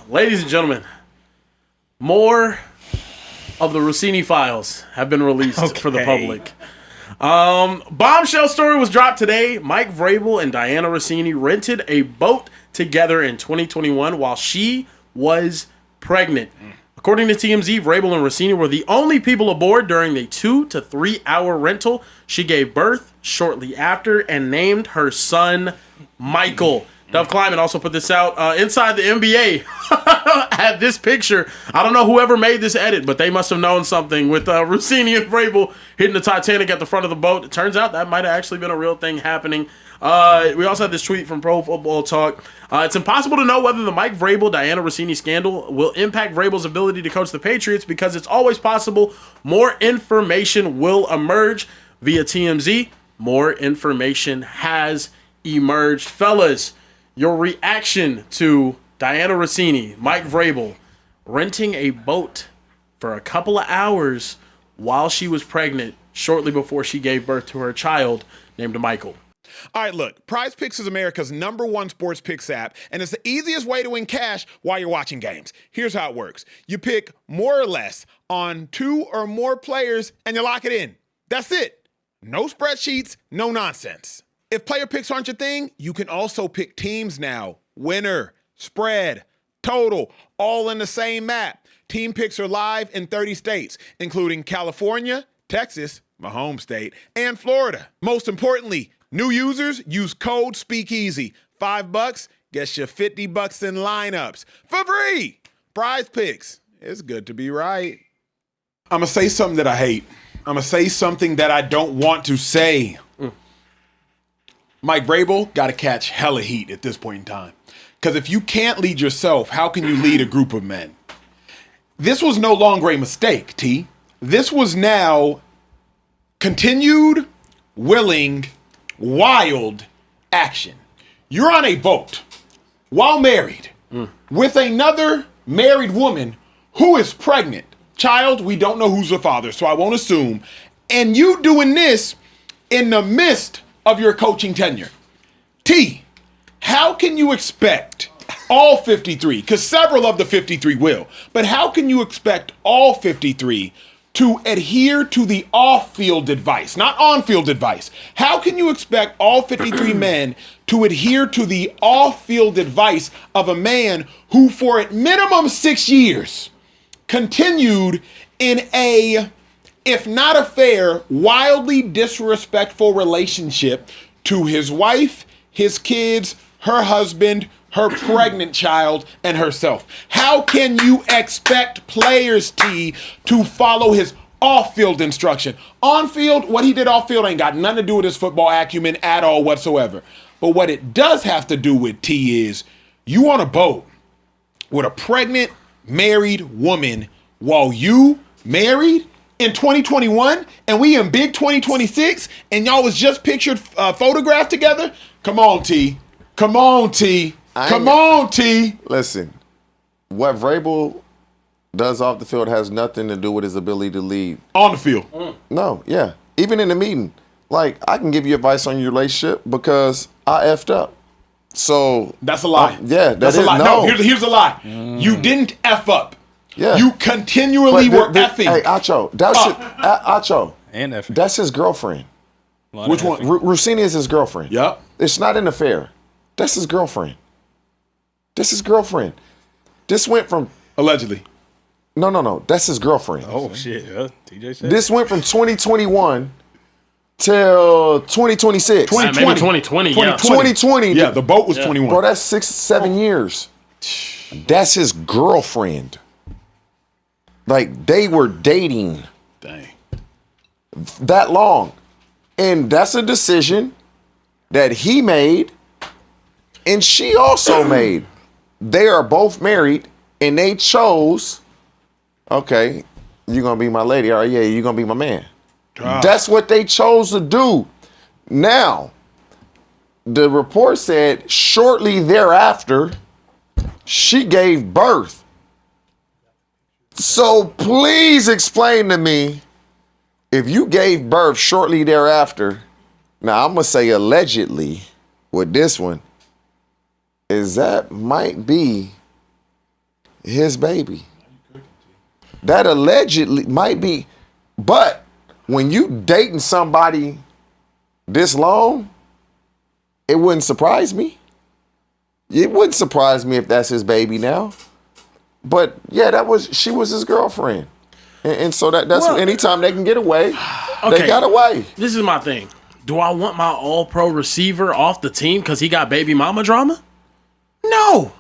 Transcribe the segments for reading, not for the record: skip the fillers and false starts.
ladies and gentlemen, more of the Russini files have been released for the public. Bombshell story was dropped today. Mike Vrabel and Dianna Russini rented a boat together in 2021 while she was pregnant. According to TMZ, Vrabel and Russini were the only people aboard during the 2 to 3 hour rental. She gave birth shortly after and named her son Michael. Dove Kleiman also put this out. Inside the NBA had this picture. I don't know whoever made this edit, but they must have known something with Russini and Vrabel hitting the Titanic at the front of the boat. It turns out that might have actually been a real thing happening. We also had this tweet from Pro Football Talk. It's impossible to know whether the Mike Vrabel, Dianna Russini scandal will impact Vrabel's ability to coach the Patriots because it's always possible more information will emerge via TMZ. More information has emerged. Fellas, your reaction to Dianna Russini, Mike Vrabel, renting a boat for a couple of hours while she was pregnant shortly before she gave birth to her child named Michael. All right, look, PrizePicks is America's #1 sports picks app, and it's the easiest way to win cash while you're watching games. Here's how it works. You pick more or less on 2 or more players, and you lock it in. That's it. No spreadsheets, no nonsense. If player picks aren't your thing, you can also pick teams now. Winner, spread, total, all in the same map. Team picks are live in 30 states, including California, Texas, my home state, and Florida. Most importantly, new users use code Speakeasy. $5 gets you $50 in lineups for free. PrizePicks. It's good to be right. I'm going to say something that I hate. I'm going to say something that I don't want to say. Mike Vrabel got to catch hella heat at this point in time. Because if you can't lead yourself, how can you lead a group of men? This was no longer a mistake, T. This was now continued, willing, wild action. You're on a boat while married with another married woman who is pregnant. Child, we don't know who's the father, so I won't assume. And you doing this in the midst of your coaching tenure. T, how can you expect all 53, because several of the 53 will, but how can you expect all 53 to adhere to the off-field advice, not on-field advice? How can you expect all 53 men to adhere to the off-field advice of a man who for at minimum 6 years continued in a, if not affair, wildly disrespectful relationship to his wife, his kids, her husband, her pregnant child, and herself? How can you expect players, T, to follow his off-field instruction? On-field, what he did off-field ain't got nothing to do with his football acumen at all whatsoever. But what it does have to do with, T, is you on a boat with a pregnant, married woman while you married in 2021 and we in big 2026 and y'all was just pictured photographed together? Come on, T. Come on, T. Come on, T. Listen, what Vrabel does off the field has nothing to do with his ability to lead. On the field. No, yeah. Even in the meeting. Like, I can give you advice on your relationship because I effed up. So. That's a lie. Yeah, that's a lie. No, here's a lie. You didn't F up. Yeah. You continually were effing. Hey, Acho. Acho. And effing. That's his girlfriend. Which one? Russini is his girlfriend. Yep. It's not an affair. That's his girlfriend. That's his girlfriend. This went from. Allegedly. No. That's his girlfriend. Oh, shit. TJ said. This went from 2021 till 2026. 2020. Maybe 2020, yeah. 2020. Yeah, the boat was 21. Bro, that's 6-7 years. That's his girlfriend. Like, they were dating. Dang. That long. And that's a decision that he made and she also made. They are both married and they chose, okay, you're going to be my lady. All right, yeah, you're going to be my man. That's what they chose to do. Now, the report said shortly thereafter, she gave birth. So please explain to me, if you gave birth shortly thereafter, now I'm going to say allegedly with this one, is that might be his baby. That allegedly might be, but when you dating somebody this long, it wouldn't surprise me. It wouldn't surprise me if that's his baby now. But yeah, she was his girlfriend. And so that's anytime they can get away, they got away. This is my thing. Do I want my all-pro receiver off the team because he got baby mama drama? No.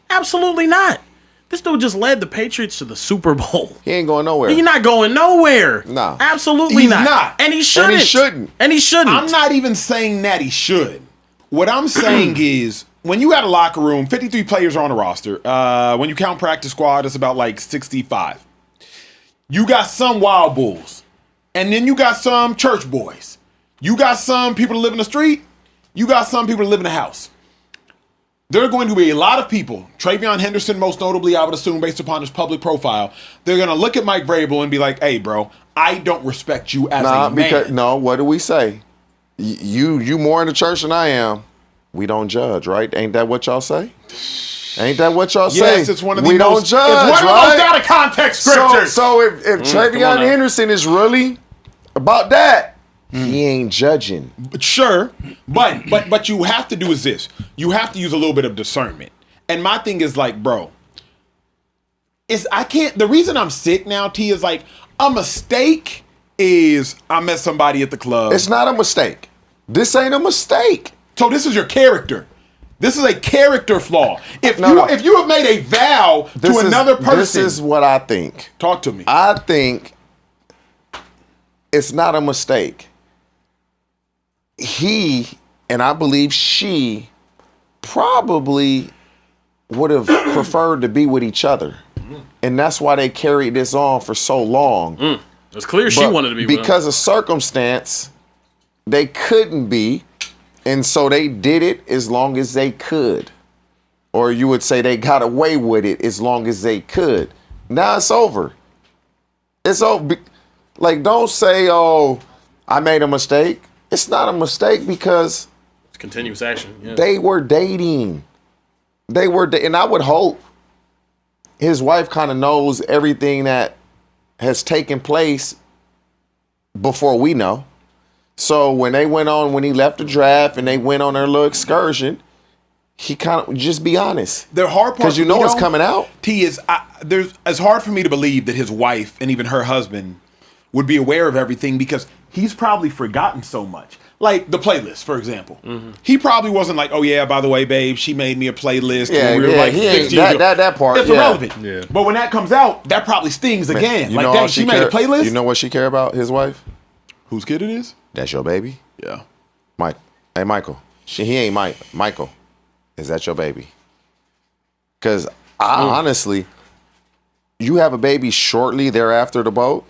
Absolutely not. This dude just led the Patriots to the Super Bowl. He ain't going nowhere. He's not going nowhere. No. Absolutely He's not. not. And he shouldn't. And he shouldn't. I'm not even saying that he should. What I'm saying is, when you got a locker room, 53 players are on the roster. When you count practice squad, it's about like 65. You got some wild bulls. And then you got some church boys. You got some people that live in the street. You got some people that live in the house. There are going to be a lot of people, Travion Henderson most notably, I would assume, based upon his public profile, they're going to look at Mike Vrabel and be like, hey, bro, I don't respect you as a man. What do we say? You more in the church than I am. We don't judge, right? Ain't that what y'all say? Ain't that what y'all say? Yes, it's one of the we most, don't judge, it's one right? of the most out of context scriptures. So if Travion Henderson is really about that, he ain't judging. Sure, but you have to do is this. You have to use a little bit of discernment. And my thing is like, bro, the reason I'm sick now, T, is like a mistake is I met somebody at the club. It's not a mistake. This ain't a mistake. So this is your character. This is a character flaw. If you have made a vow to another person. This is what I think. Talk to me. I think it's not a mistake. He, and I believe she, probably would have preferred to be with each other. And that's why they carried this on for so long. It's clear she wanted to be with him. Because of circumstance, they couldn't be. And so they did it as long as they could. Or you would say they got away with it as long as they could. Now it's over. It's over. Like, don't say, oh, I made a mistake. It's not a mistake because it's continuous action. Yeah. They were dating. And I would hope his wife kind of knows everything that has taken place before we know. So when he left the draft and they went on their little excursion, he kind of just be honest. The hard part, because you know it's coming out. T is it's hard for me to believe that his wife and even her husband would be aware of everything because he's probably forgotten so much. Like the playlist, for example. He probably wasn't like, oh yeah, by the way, babe, she made me a playlist. Yeah, when we were like 16 years ago. That part. It's irrelevant. Yeah. But when that comes out, that probably stings again. Like, dang, she made a playlist. You know what she care about? His wife. Whose kid it is? That's your baby? Yeah. Mike. Hey, Michael. He ain't Mike. Michael. Is that your baby? Because honestly, you have a baby shortly thereafter the boat.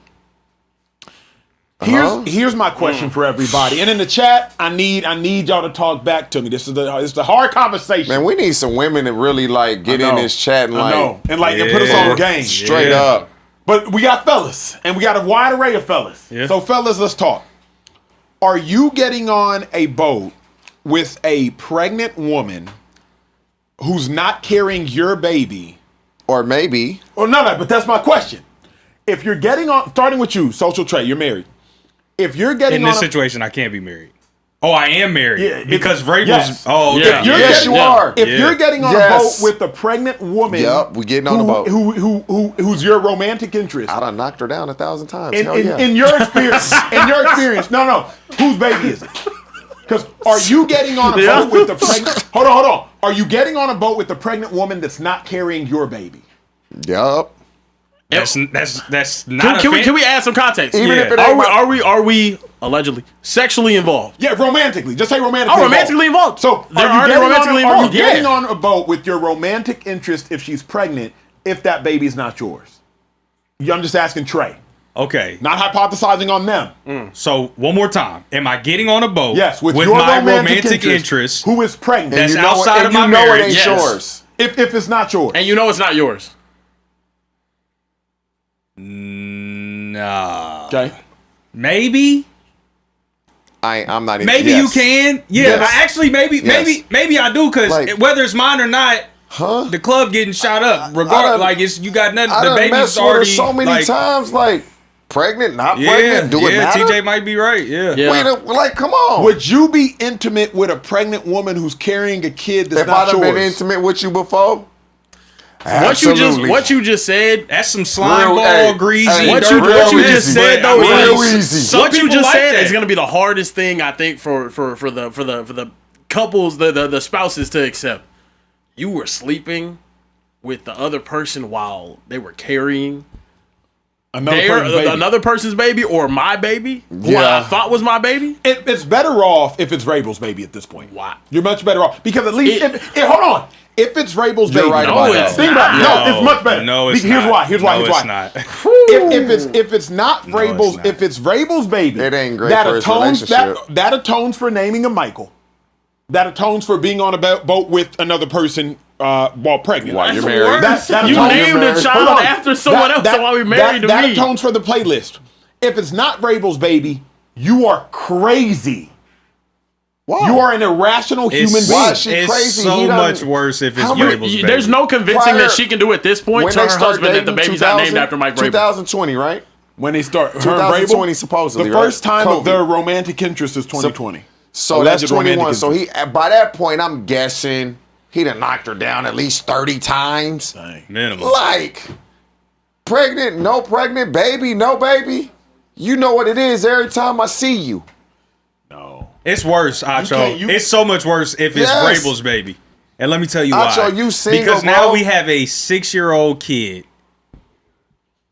Here's my question for everybody. And in the chat, I need y'all to talk back to me. This is the hard conversation. Man, we need some women to really like get in this chat and and put us on game. Straight up. But we got fellas, and we got a wide array of fellas. Yeah. So fellas, let's talk. Are you getting on a boat with a pregnant woman who's not carrying your baby? Or maybe. Or no, but that's my question. If you're getting on, starting with you, Social Trey, you're married. If you're getting in this situation, I can't be married. Oh, I am married because Vrabel's. Yes. Oh, okay. Yes, you are. If you're getting on a boat with a pregnant woman, we getting on the boat. Who's your romantic interest? I done knocked her down 1,000 times. In your experience, no, whose baby is it? Because are you getting on a boat with the pregnant? Hold on. Are you getting on a boat with the pregnant woman that's not carrying your baby? Yup. That's not. Can we add some context? Even if it are we allegedly sexually involved? Yeah, romantically. Just say romantically. Oh, romantically involved. So are you getting on a boat with your romantic interest if she's pregnant if that baby's not yours? I'm just asking Trey. Okay. Not hypothesizing on them. So one more time, am I getting on a boat? Yes, with your my romantic interest, who is pregnant? That's outside of my marriage. It ain't yours. If it's not yours, and you know it's not yours. Nah. Okay. Maybe. I'm not even. Maybe you can. Yeah. Yes. Actually, maybe I do because whether it's mine or not, The club getting shot up. Regardless, like you got nothing. I The done baby's messed with her already so many like, times. Like pregnant, not pregnant. Do it matter? TJ might be right. Yeah. Wait, like, come on. Would you be intimate with a pregnant woman who's carrying a kid that's If not I'd have yours? been intimate with you before, What you just said. That's some slime Real- ball, hey, greasy. hey, What dirty you real just easy. said though Real is easy. Some what you people just like said that. is going to be the hardest thing I think for the couples, the spouses to accept. You were sleeping with the other person while they were carrying another person's baby or my baby, who I thought was my baby. It's better off if it's Vrabel's baby at this point. Why? You're much better off because at least hold on. If it's Vrabel's baby, right about that. think about it. No, it's much better. No, it's here's not. why. Here's why. No, Here's it's why. not. If it's not Vrabel's, not. if it's Vrabel's baby, It ain't great that for his atones relationship. that atones for naming a Michael. That atones for being on a boat with another person while pregnant. While you're That's married. worse. That You atones- named a Hold child on. after someone else. So why we married to that me? atones for the playlist. If it's not Vrabel's baby, you are crazy. Why? You are an irrational human being. Why is she It's crazy? so He done- much worse if it's How many- Vrabel's baby. There's no convincing Prior- that she can do at this point when to they her start husband that the dating, baby's not named after Mike Vrabel. 2020, right? When they start, her and 2020 Vrabel, supposedly, the first right? time of COVID. their romantic interest is 2020. So that's Alleged romantic 21. So interest. he, by that point, I'm guessing he done knocked her down at least 30 times. minimum. Like, pregnant, no pregnant, baby, no baby. You know what it is every time I see you. No. It's worse, Acho. It's so much worse if it's Yes. Vrabel's baby. And let me tell you why. Acho, you single, because now bro? we have a 6-year-old kid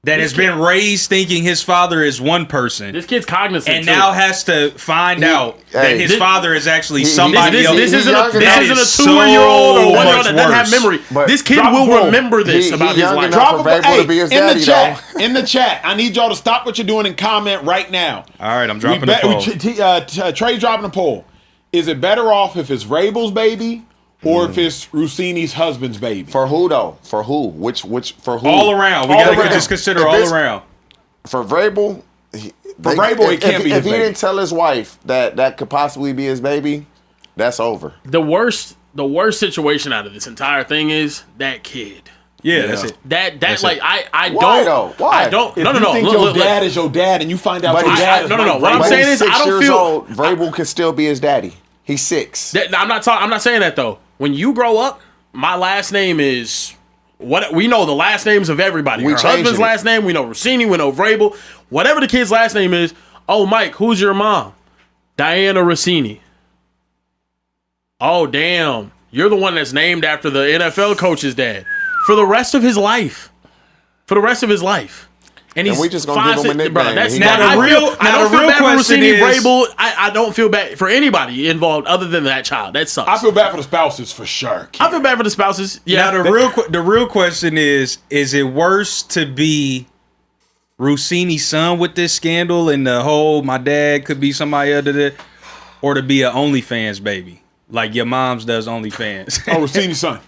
that has been raised thinking his father is one person. This kid's cognizant And too. now has to find out that hey, his this- father is actually somebody else. This isn't young a enough. this That isn't is a 2-year-old so or 1-year-old much that doesn't have worse. memory. But This kid drop will a ball. remember this He about his young life. enough. Drop for a Vrabel to be his in daddy, the chat. In the chat, I need y'all to stop what you're doing and comment right now. All right, I'm dropping the poll. Trey's dropping a poll. Is it better off if it's Vrabel's baby or if it's Russini's husband's baby? For who though? For who? Which? For who? All around. We All got to around. just consider If all it's- around. For Vrabel. Vrabel, it can't be his If he baby. didn't tell his wife that could possibly be his baby, that's over. The worst situation out of this entire thing is that kid. Yeah, that's it. That That's like it. I Why, don't though? Why? I don't If no no you no think look, your look, dad is your dad and you find out But your he's- dad is no, Mike what I'm Vrabel, saying But is, he's I 6 don't years feel- old. Vrabel can still be his daddy. He's 6. I'm not saying that though. When you grow up, my last name is what we know the last names of everybody. We Her changing husband's it. last name, we know Russini, we know Vrabel. Whatever the kid's last name is, oh Mike, who's your mom? Dianna Russini. Oh damn. You're the one that's named after the NFL coach's dad. For the rest of his life. For the rest of his life. And he's we just gonna give him a nickname, Bro, and that's he not gonna I do it. feel. I Now don't the feel real bad for question Russini, is- Vrabel. I don't feel bad for anybody involved other than that child. That sucks. I feel bad for the spouses for sure. I feel bad for the spouses. Yeah. Now the real question is it worse to be Russini's son with this scandal and the whole my dad could be somebody other than, or to be an OnlyFans baby like your mom's does OnlyFans? Oh, Russini's son.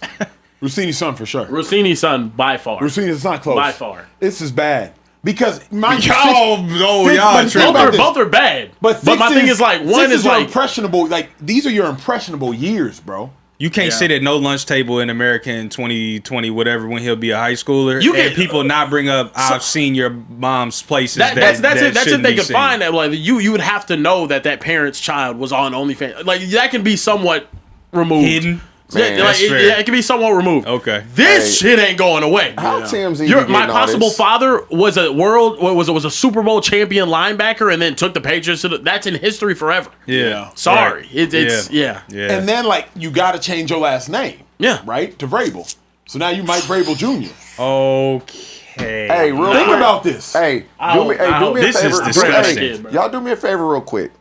Russini's son for sure. Rossini's son by far. Russini's not close. By far. This is bad. Because y'all y'all tripping. Both are bad. But my thing is like one is your like impressionable. Like these are your impressionable years, bro. You can't sit at no lunch table in America in 2020, whatever, when he'll be a high schooler. You and can- people not bring up, I've seen your mom's places. that's it. That's if shouldn't they be could seen. find that. Like you would have to know that parent's child was on OnlyFans. Like that can be somewhat removed. Hidden. Yeah, Man, like, that's fair. it can be somewhat removed. Okay. This shit ain't going away. How TMZ My getting all possible this? father was a Super Bowl champion linebacker and then took the Patriots to that's in history forever. Yeah. Sorry. Right. It's yeah. Yeah. And then like you got to change your last name. Yeah. Right to Vrabel. So now you Mike Vrabel Jr. Okay. Hey, real Think quick. about this. Hey, I'll- do me a this is favor. disgusting. Hey, y'all do me a favor real quick.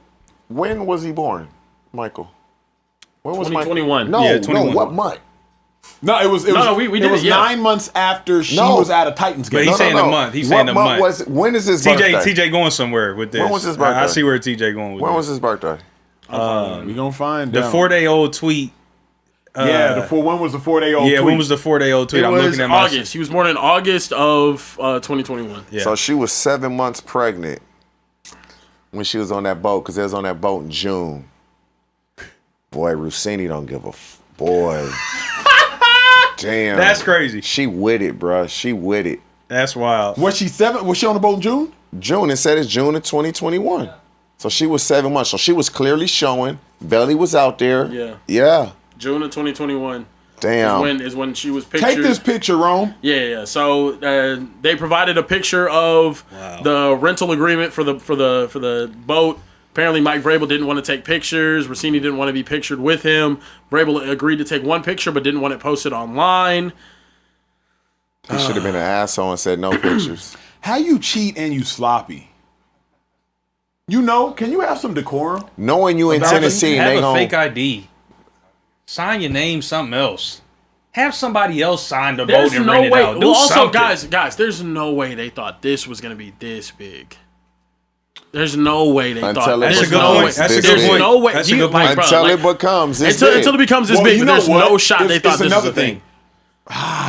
When was he born, Michael? When was 2021. No, Yeah, no. 21. What month? No, it was. we it did was it, yeah. 9 months after she No. was at a Titans But game. he's saying a month. He's saying a month. When is his birthday? TJ going somewhere with this. When was his I birthday? see where TJ going with When this. was his birthday? We gonna find The out. 4-day-old tweet. When was the 4-day-old? Yeah, tweet? when was the 4-day-old tweet? It I'm was looking at my August. He was born in August of 2021. Yeah. So she was 7 months pregnant when she was on that boat because they was on that boat in June. Boy, Russini don't give a boy. Damn. That's crazy. She with it, bruh. She with it. That's wild. Was she 7? Was she on the boat in June? June. It said it's June of 2021. Yeah. So she was 7 months. So she was clearly showing. Belly was out there. Yeah. Yeah. June of 2021. Damn. Is when she was pictured. Take this picture, Rome. Yeah. So they provided a picture of the rental agreement for the boat. Apparently, Mike Vrabel didn't want to take pictures. Russini didn't want to be pictured with him. Vrabel agreed to take one picture, but didn't want it posted online. He should have been an asshole and said no pictures. How you cheat and you sloppy? You know, can you have some decorum? Knowing you in Tennessee, have they a gonna fake ID. Sign your name, something else. Have somebody else sign the There's boat and no rent it way. out. Do Well, also, something. guys, there's no way they thought this was going to be this big. There's no way they Until thought. it There's That's a good no point. way. That's a good There's point. no way. That's a good Like, point. bro, until like, it becomes this until it becomes this big. you But know there's what? no shot they thought It's this was another a thing.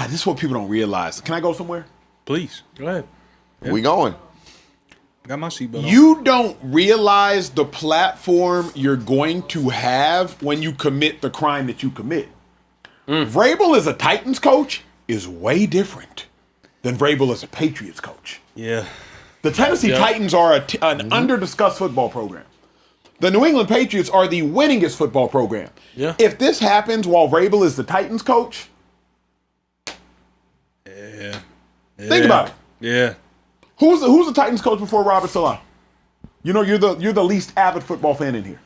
This is what people don't realize. Can I go somewhere? Please. Go ahead. We going. Got my seatbelt on. You don't realize the platform you're going to have when you commit the crime that you commit. Vrabel as a Titans coach is way different than Vrabel as a Patriots coach. Yeah. The Tennessee Titans are an under-discussed football program. The New England Patriots are the winningest football program. Yeah. If this happens while Vrabel is the Titans coach, think about it. Yeah. Who's the Titans coach before Robert Saleh? You know, you're the least avid football fan in here.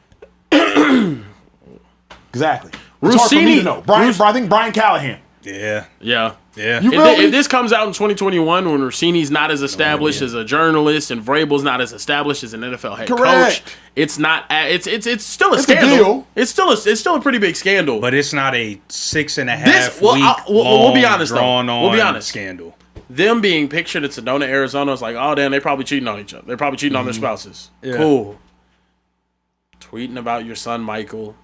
Exactly. It's hard for me to know. I think Brian Callahan. Yeah. Yeah. Yeah. You If, really? if this comes out in 2021 when Russini's not as established as a journalist and Vrabel's not as established as an NFL head Correct. coach, it's not. It's still a It's a scandal. deal. It's still a pretty big scandal. But it's not a 6.5 This- well, week we'll be honest, though. drawn on We'll be honest. scandal. Them being pictured in Sedona, Arizona, is like, oh damn, they probably cheating on each other. They're probably cheating on their spouses. Yeah. Cool. Tweeting about your son Michael.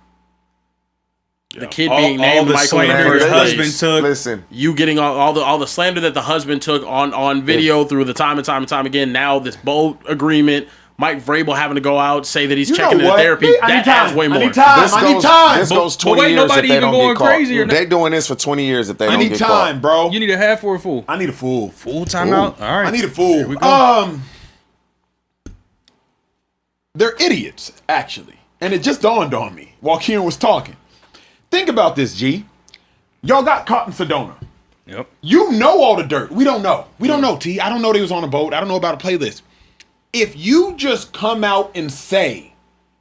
The kid All- being all named the Michael in the slander first his place. husband took. Listen, You getting all the slander that the husband took on video through the time and time again. Now this boat agreement, Mike Vrabel having to go out say that he's You checking know into what? therapy. I need That adds time. way I more. need time. this I need goes, time. this goes But 20 wait, years if nobody they even don't going get caught. crazy or They doing this for 20 years if they I don't need get time, caught. bro. You need a half or a full? I need a fool. Full timeout? All right. I need a fool. we go. They're idiots, actually. And it just dawned on me while Kieran was talking. Think about this, G. Y'all got caught in Sedona. Yep. You know all the dirt. We don't know. We don't know, T. I don't know they was on a boat. I don't know about a playlist. If you just come out and say,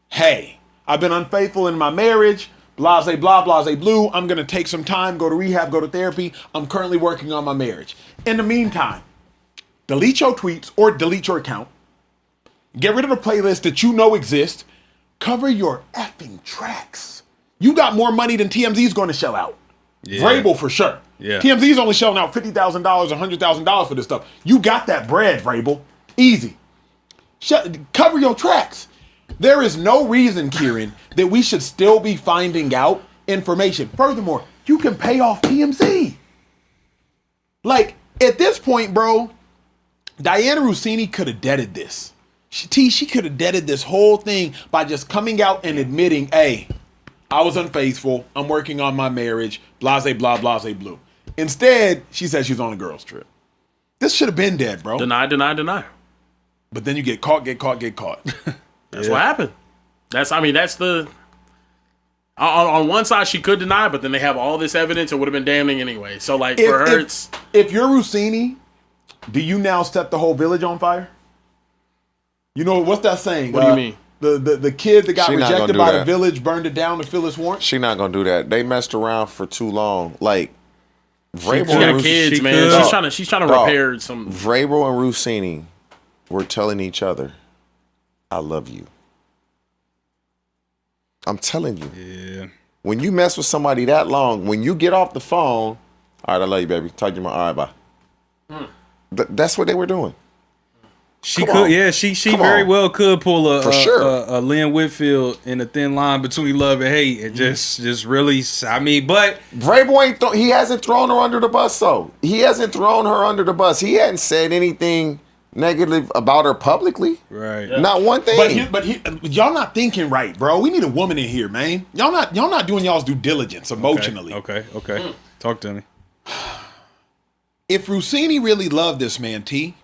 hey, I've been unfaithful in my marriage, blase, blah, blase, blue. I'm going to take some time, go to rehab, go to therapy. I'm currently working on my marriage. In the meantime, delete your tweets or delete your account. Get rid of the playlist that you know exists. Cover your effing tracks. You got more money than TMZ's going to shell out. Yeah. Vrabel for sure. Yeah. TMZ's only shelling out $50,000, $100,000 for this stuff. You got that bread, Vrabel. Easy. Cover your tracks. There is no reason, Kieran, that we should still be finding out information. Furthermore, you can pay off TMZ. Like, at this point, bro, Dianna Russini could have deaded this. She could have deaded this whole thing by just coming out and admitting, hey, I was unfaithful. I'm working on my marriage. Blase, blah, blase, blue. Instead, she said she's on a girl's trip. This should have been dead, bro. Deny. But then you get caught. That's what happened. That's the. On one side, she could deny, but then they have all this evidence. It would have been damning anyway. So, like, for her, it's. If you're Russini, do you now set the whole village on fire? You know, what's that saying? What do you mean? The kid that got She not gonna rejected do by that. the village burned it down to fill its warrant? She not gonna do that. They messed around for too long. Like Vrabel She got and kids, she man. could. She's trying to Dog. repair some. Vrabel and Russini were telling each other, "I love you." I'm telling you. Yeah. When you mess with somebody that long, when you get off the phone, all right, I love you, baby. Talk to you, all right, bye. That's what they were doing. She Come could, on. yeah. She Come very on. well could pull For sure. a Lynn Whitfield in a thin line between love and hate, and just really. I mean, but Vrabel he hasn't thrown her under the bus, though. He hasn't thrown her under the bus. He hadn't said anything negative about her publicly. right. Not one thing. But y'all not thinking right, bro. We need a woman in here, man. Y'all not doing y'all's due diligence emotionally. Okay. Talk to me. If Russini really loved this man, T,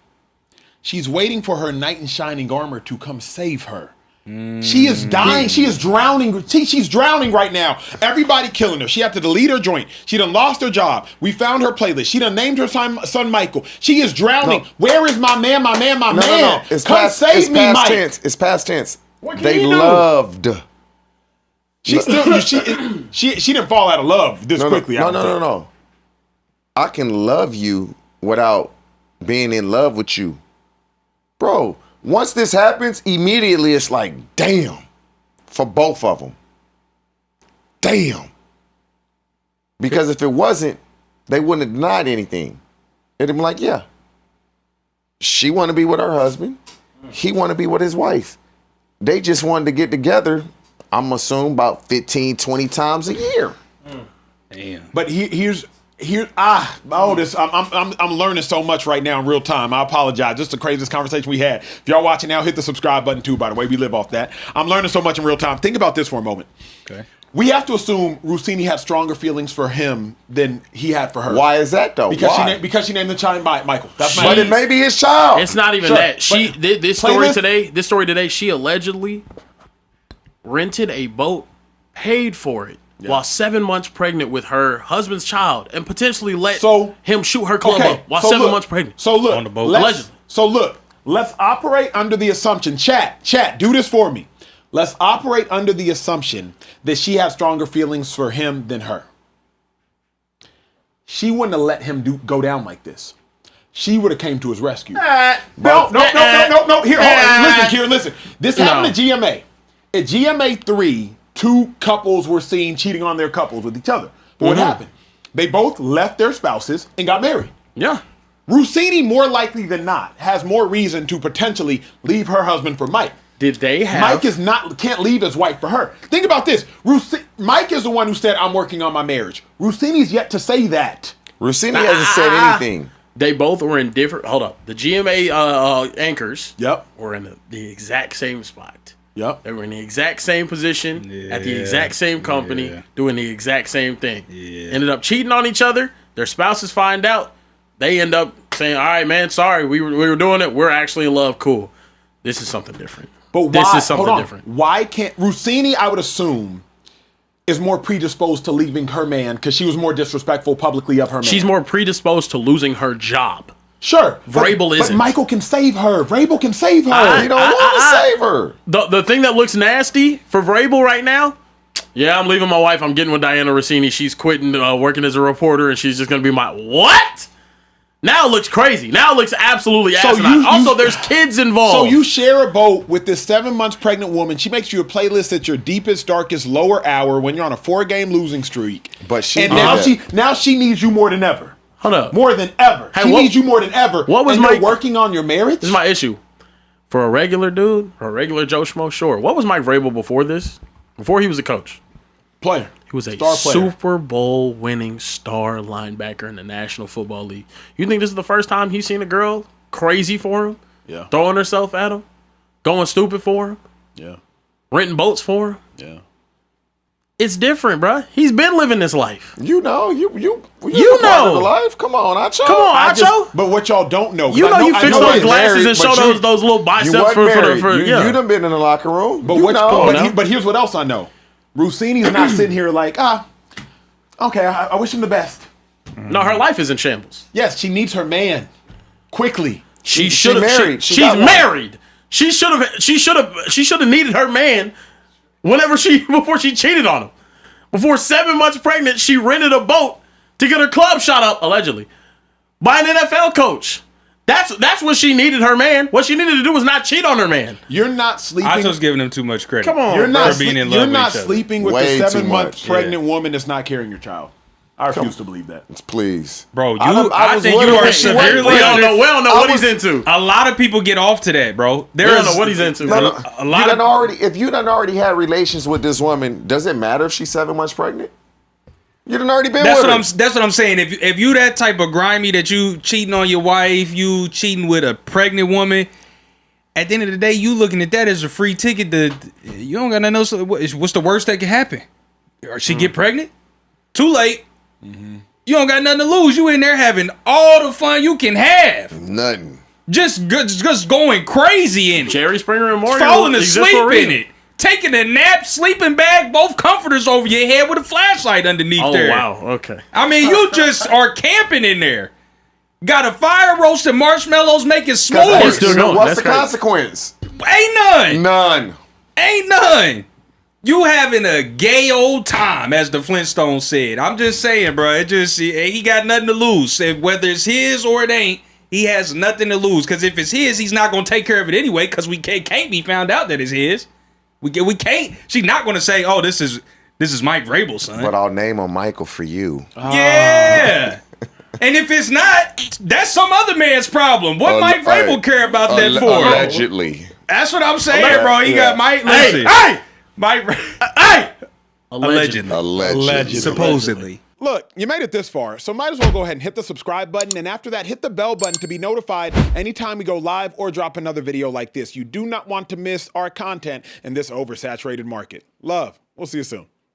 she's waiting for her knight in shining armor to come save her. She is dying. She is drowning. She's drowning right now. Everybody killing her. She had to delete her joint. She done lost her job. We found her playlist. She done named her son Michael. She is drowning. No. Where is my man? My man. My man. No. It's Come past, save it's me, past Mike. tense. It's past tense. What can They you do? loved. She still. She didn't fall out of love this quickly. No. I can love you without being in love with you, bro. Once this happens, immediately it's like, damn, for both of them. Damn. Because if it wasn't, they wouldn't have denied anything. They'd have been like, yeah, she want to be with her husband. He want to be with his wife. They just wanted to get together, I'm assuming, about 15, 20 times a year. Damn. But I'm learning so much right now in real time. I apologize. Just the craziest conversation we had. If y'all watching now, hit the subscribe button too, by the way. We live off that. I'm learning so much in real time. Think about this for a moment. Okay. We have to assume Russini had stronger feelings for him than he had for her. Why is that though? Why? Because she named the child Michael. That's my But it may be his child. It's not even Sure, that. She but this story today. She allegedly rented a boat, paid for it, while 7 months pregnant with her husband's child, and potentially let him shoot her club up while 7 months pregnant. So look, on the boat. Allegedly. Let's operate under the assumption. Chat, do this for me. Let's operate under the assumption that she had stronger feelings for him than her. She wouldn't have let him go down like this. She would have came to his rescue. No. Here, hold on. Listen. This happened at GMA. At GMA 3, two couples were seen cheating on their couples with each other. But what happened? They both left their spouses and got married. Yeah. Russini, more likely than not, has more reason to potentially leave her husband for Mike. Did they have? Mike can't leave his wife for her. Think about this. Mike is the one who said, "I'm working on my marriage." Russini's yet to say that. Russini hasn't said anything. They both were in different. Hold up. The GMA anchors. Yep. Were in the exact same spot. Yep. They were in the exact same position at the exact same company, doing the exact same thing. Yeah. Ended up cheating on each other. Their spouses find out. They end up saying, "All right, man, sorry, we were doing it. We're actually in love. Cool. This is something different." But this is something different. Why can't Russini, I would assume, is more predisposed to leaving her man because she was more disrespectful publicly of her man. She's more predisposed to losing her job. Sure. Vrabel isn't. But Michael can save her. Vrabel can save her. He don't want to save her. The thing that looks nasty for Vrabel right now, yeah, I'm leaving my wife. I'm getting with Dianna Russini. She's quitting working as a reporter, and she's just going to be my what? Now it looks crazy. Now it looks absolutely asinine. Also, there's kids involved. So you share a boat with this 7 months pregnant woman. She makes you a playlist at your deepest, darkest, lower hour when you're on a 4-game losing streak. But now she needs you more than ever. Hold up. More than ever. Hey, she needs you more than ever. What was you're working on your marriage? This is my issue. For a regular dude, for a regular Joe Schmo, sure. What was Mike Vrabel before this? Before he was a coach? Player. He was a Star player. Super Bowl winning star linebacker in the National Football League. You think this is the first time he's seen a girl crazy for him? Yeah. Throwing herself at him? Going stupid for him? Yeah. Renting boats for him? Yeah. It's different, bruh. He's been living this life. You know, you know. part of the life. Come on, Acho. Come on, Acho. But what y'all don't know. You know you fix those you're glasses married, and show but those little You biceps wasn't married. for You done been in the locker room. But you know. but here's what else I know. Russini's not sitting here like, okay, I wish him the best. No, her life is in shambles. Yes, she needs her man quickly. She's married. She's married. She should have needed her man before she cheated on him. Before 7 months pregnant, she rented a boat to get her club shot up, allegedly, by an NFL coach. That's what she needed her man. What she needed to do was not cheat on her man. You're not sleeping. I was giving him too much credit. Come on, You're not for being in love You're with not each other. sleeping with Way the too 7 month much. pregnant woman that's not carrying your child. I refuse to believe that. Please, Bro, I I was think you wondering- are severely We don't know what he's was- into. A lot of people get off to that, bro. We don't know what he's into. No, bro. no. A lot of If you done already had relations with this woman, does it matter if she's 7 months pregnant? You done already been That's with what her. that's what I'm saying. If you that type of grimy that you cheating on your wife, you cheating with a pregnant woman, at the end of the day, you looking at that as a free ticket. You don't got nothing else. What's the worst that can happen? Or she get pregnant? Too late. You don't got nothing to lose. You in there having all the fun you can have. Nothing. Just going crazy in it. Jerry Springer and Morty Falling exist asleep for a in reason. it. Taking a nap, sleeping bag, both comforters over your head with a flashlight underneath there. Oh, wow. Okay. I mean, you just are camping in there. Got a fire roasting marshmallows making s'mores. still going. What's That's the crazy. consequence? Ain't none. None. Ain't none. You having a gay old time, as the Flintstones said. I'm just saying, bro. He got nothing to lose. Whether it's his or it ain't, he has nothing to lose. Because if it's his, he's not going to take care of it anyway. Because we can't be found out that it's his. We can't. She's not going to say, "Oh, this is Mike Vrabel's son." But I'll name him Michael for you. Yeah. And if it's not, that's some other man's problem. What Mike Vrabel care about that for? Allegedly. That's what I'm saying, bro. He got Mike. Hey, Listen, hey! Mike. Hey! Allegedly. Supposedly. Look, you made it this far, so might as well go ahead and hit the subscribe button, and after that, hit the bell button to be notified anytime we go live or drop another video like this. You do not want to miss our content in this oversaturated market. Love. We'll see you soon.